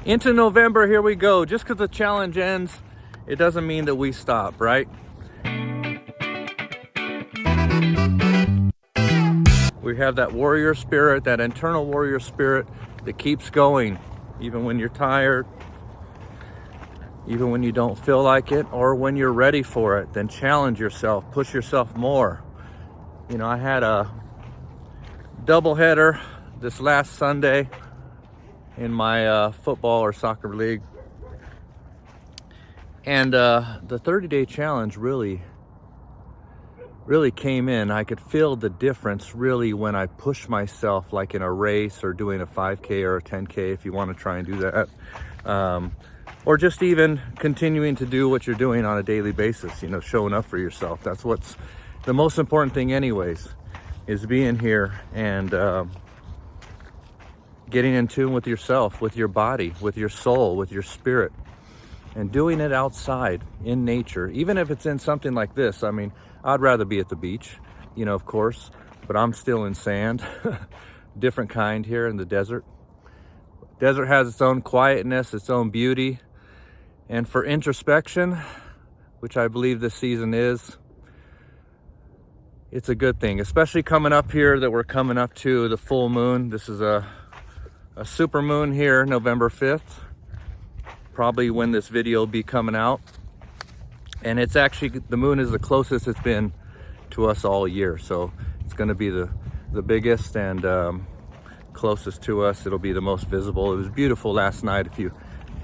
Into November, here we go. Just because the challenge ends, it doesn't mean that we stop, right? We have that warrior spirit, that internal warrior spirit that keeps going, even when you're tired, even when you don't feel like it, or when you're ready for it. Then challenge yourself, push yourself more. You know, I had a doubleheader this last Sunday in my football or soccer league, and the 30-day challenge really came in. I could feel the difference really when I push myself, like in a race or doing a 5K or a 10K, if you want to try and do that, or just even continuing to do what you're doing on a daily basis, you know, showing up for yourself. That's what's the most important thing anyways, is being here and getting in tune with yourself, with your body, with your soul, with your spirit, and doing it outside in nature. Even if it's in something like this, I mean, I'd rather be at the beach, you know, of course, but I'm still in sand. Different kind here in the desert. Desert has its own quietness, its own beauty. And for introspection, which I believe this season is, it's a good thing, especially coming up here that we're coming up to the full moon. This is a supermoon here, November 5th, probably when this video will be coming out. And it's actually, the moon is the closest it's been to us all year. So it's gonna be the biggest and closest to us. It'll be the most visible. It was beautiful last night if you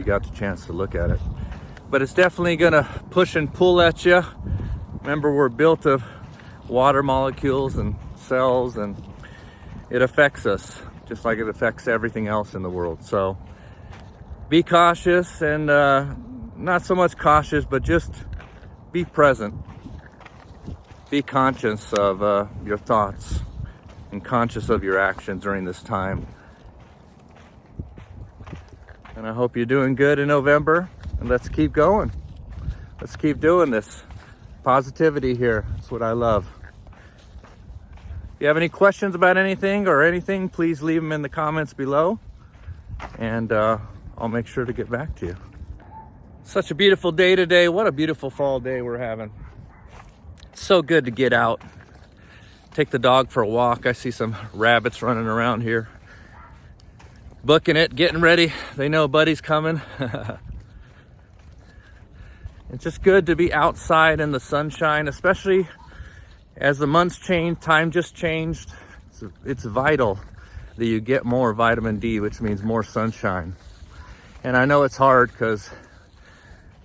got the chance to look at it. But it's definitely gonna push and pull at you. Remember, we're built of water molecules and cells, and it affects us just like it affects everything else in the world. So be cautious, and not so much cautious, but just be present. Be conscious of your thoughts and conscious of your actions during this time. And I hope you're doing good in November, and let's keep going. Let's keep doing this. Positivity here, that's what I love. If you have any questions about anything, please leave them in the comments below, and I'll make sure to get back to you. Such a beautiful day today. What a beautiful fall day we're having. It's so good to get out, take the dog for a walk. I see some rabbits running around here, booking it, getting ready. They know buddy's coming. It's just good to be outside in the sunshine, especially as the months change, time just changed. It's vital that you get more vitamin D, which means more sunshine. And I know it's hard because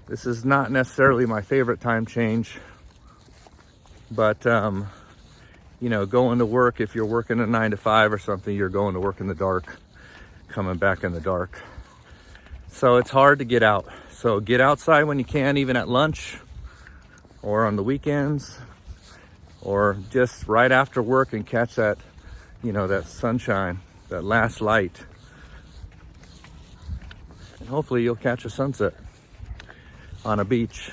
this is not necessarily my favorite time change, but you know, going to work, if you're working a 9 to 5 or something, you're going to work in the dark, coming back in the dark. So it's hard to get out. So get outside when you can, even at lunch or on the weekends, or just right after work, and catch that, you know, that sunshine, that last light. And hopefully you'll catch a sunset on a beach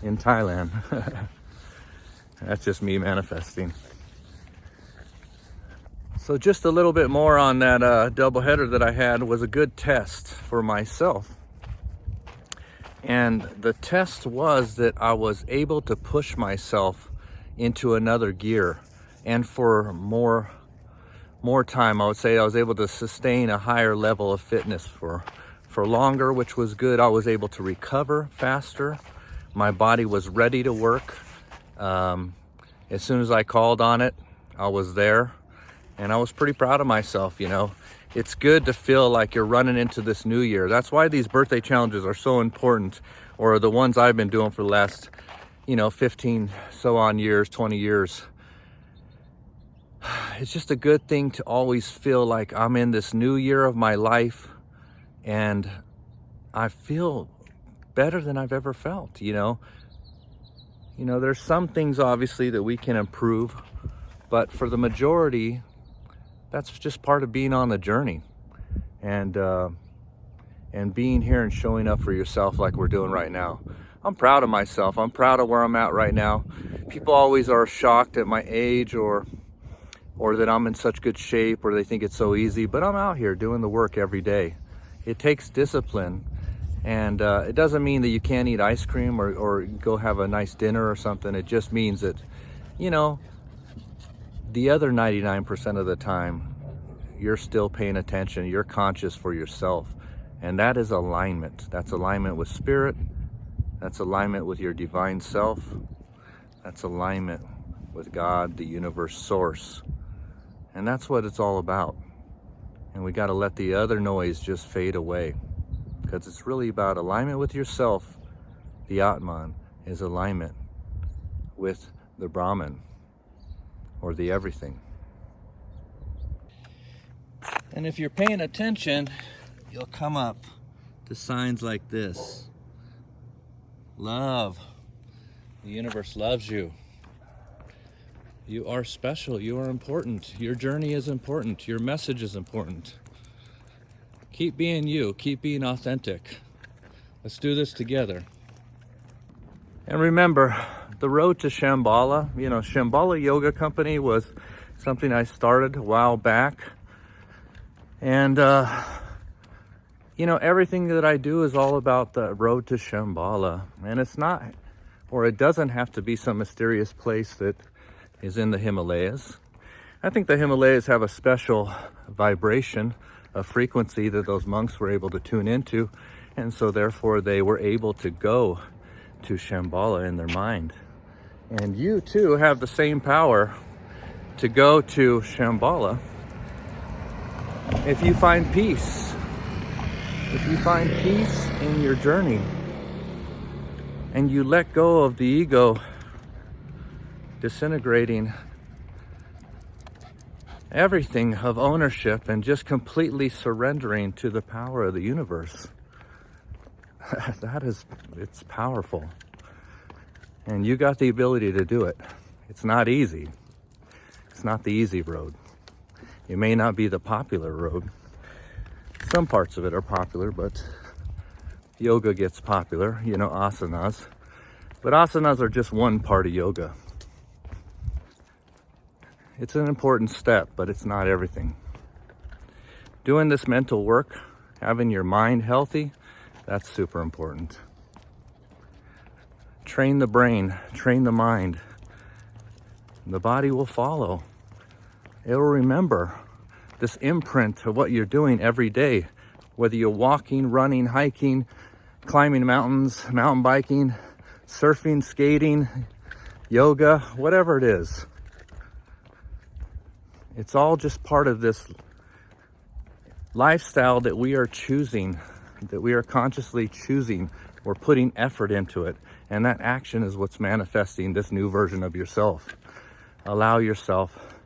in Thailand. That's just me manifesting. So just a little bit more on that doubleheader that I had. Was a good test for myself. And the test was that I was able to push myself into another gear, and for more time. I would say I was able to sustain a higher level of fitness for longer, which was good. I was able to recover faster. My body was ready to work. As soon as I called on it, I was there, and I was pretty proud of myself. You know, it's good to feel like you're running into this new year. That's why these birthday challenges are so important, or the ones I've been doing for the last, 15 so on years, 20 years. It's just a good thing to always feel like I'm in this new year of my life, and I feel better than I've ever felt. There's some things obviously that we can improve, but for the majority, that's just part of being on the journey, and being here and showing up for yourself like we're doing right now. I'm proud of myself. I'm proud of where I'm at right now. People always are shocked at my age, or that I'm in such good shape, or they think it's so easy, but I'm out here doing the work every day. It takes discipline. And it doesn't mean that you can't eat ice cream or go have a nice dinner or something. It just means that, you know, the other 99% of the time, you're still paying attention. You're conscious for yourself. And that is alignment. That's alignment with spirit. That's alignment with your divine self. That's alignment with God, the universe source. And that's what it's all about. And we got to let the other noise just fade away, because it's really about alignment with yourself. The Atman is alignment with the Brahman, or the everything. And if you're paying attention, you'll come up to signs like this. Love. The universe loves you. You are special. You are important. Your journey is important. Your message is important. Keep being you. Keep being authentic. Let's do this together. And remember, the road to Shambala, you know, Shambala Yoga Company was something I started a while back. And, you know, everything that I do is all about the road to Shambhala. And it's not, or it doesn't have to be some mysterious place that is in the Himalayas. I think the Himalayas have a special vibration, a frequency that those monks were able to tune into. And so therefore they were able to go to Shambhala in their mind. And you too have the same power to go to Shambhala if you find peace. If you find peace in your journey and you let go of the ego disintegrating everything of ownership and just completely surrendering to the power of the universe, it's powerful. And you got the ability to do it. It's not easy. It's not the easy road. It may not be the popular road. Some parts of it are popular, but yoga gets popular, you know, asanas. But asanas are just one part of yoga. It's an important step, but it's not everything. Doing this mental work, having your mind healthy, that's super important. Train the brain, train the mind. The body will follow. It will remember this imprint of what you're doing every day, whether you're walking, running, hiking, climbing mountains, mountain biking, surfing, skating, yoga, whatever it is. It's all just part of this lifestyle that we are choosing, that we are consciously choosing. We're putting effort into it. And that action is what's manifesting this new version of yourself. Allow yourself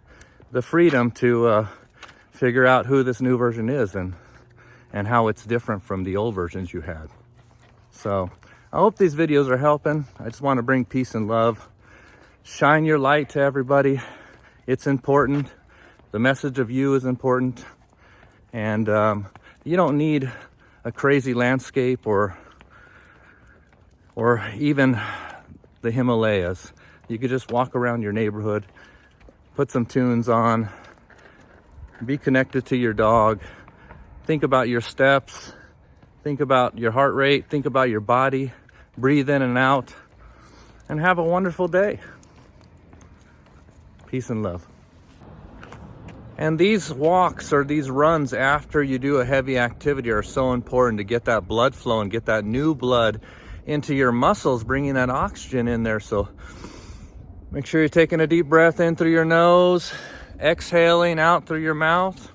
the freedom to figure out who this new version is and how it's different from the old versions you had. So I hope these videos are helping. I just want to bring peace and love. Shine your light to everybody. It's important. The message of you is important. And you don't need a crazy landscape or even the Himalayas. You could just walk around your neighborhood, put some tunes on, be connected to your dog, think about your steps, think about your heart rate, think about your body, breathe in and out, and have a wonderful day. Peace and love. And these walks or these runs after you do a heavy activity are so important to get that blood flow and get that new blood into your muscles, bringing that oxygen in there. So make sure you're taking a deep breath in through your nose, exhaling out through your mouth,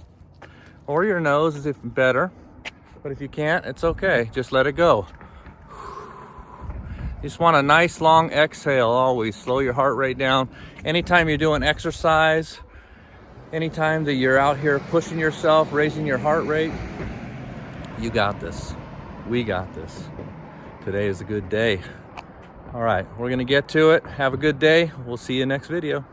or your nose is even better. But if you can't, it's okay. Just let it go. You just want a nice long exhale always. Slow your heart rate down. Anytime you're doing exercise, anytime that you're out here pushing yourself, raising your heart rate, you got this. We got this. Today is a good day. All right, we're gonna get to it. Have a good day. We'll see you next video.